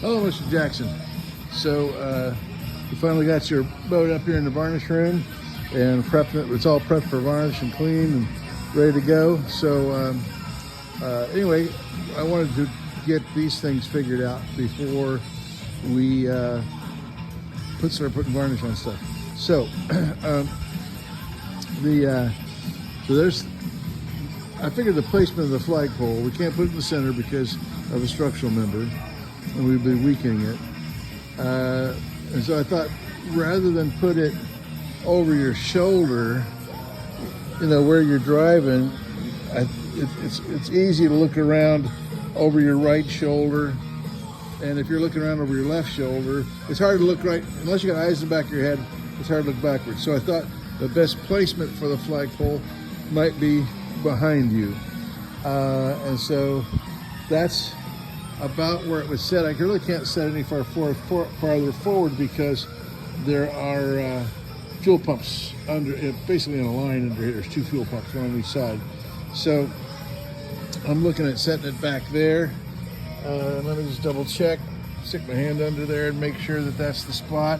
Hello, Mr. Jackson. So you finally got your boat up here in the varnish room and prepped it. It's all prepped for varnish and clean and ready to go. So anyway, I wanted to get these things figured out before we start putting varnish on stuff. So I figured the placement of the flagpole, we can't put it in the center because of a structural member, and we'd be weakening it. And so I thought, rather than put it over your shoulder, you know, where you're driving, it's easy to look around over your right shoulder. And if you're looking around over your left shoulder, it's hard to look right, unless you got eyes in the back of your head, it's hard to look backwards. So I thought the best placement for the flagpole might be behind you. And so that's about where it was set. I really can't set any farther forward because there are fuel pumps under it, basically in a line under here. There's two fuel pumps, one on each side. So I'm looking at setting it back there. Let me just double check, stick my hand under there and make sure that that's the spot.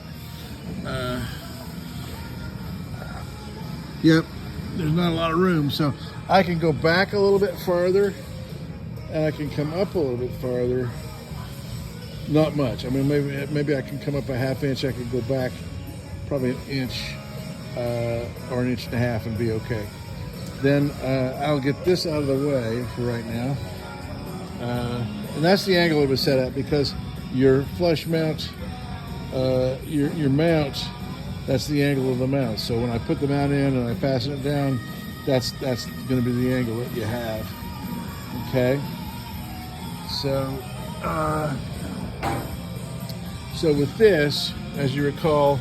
Yep, there's not a lot of room, so I can go back a little bit farther and I can come up a little bit farther. Not much. I mean, maybe I can come up a half inch. I could go back probably an inch or an inch and a half and be okay. Then I'll get this out of the way for right now. And that's the angle it was set at, because your flush mount, your mount, that's the angle of the mount. So when I put the mount in and I fasten it down, that's going to be the angle that you have. Okay. So with this, as you recall,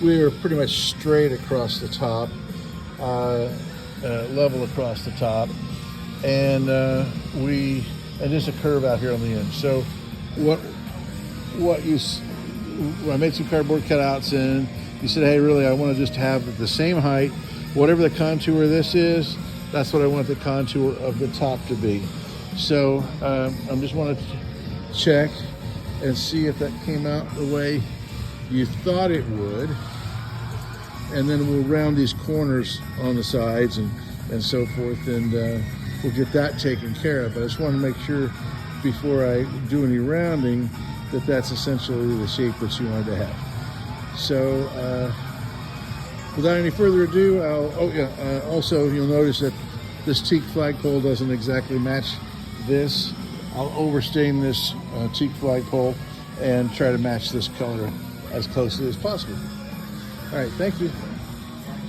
we were pretty much straight across the top, level across the top, and there's a curve out here on the end. So I made some cardboard cutouts, and you said, hey, really, I want to just have the same height. Whatever the contour of this is, that's what I want the contour of the top to be. So I just want to check and see if that came out the way you thought it would. And then we'll round these corners on the sides and so forth, and we'll get that taken care of. But I just want to make sure before I do any rounding that that's essentially the shape that you wanted to have. So without any further ado, also you'll notice that this teak flagpole doesn't exactly match this. I'll overstain this teak flagpole and try to match this color as closely as possible. All right, thank you.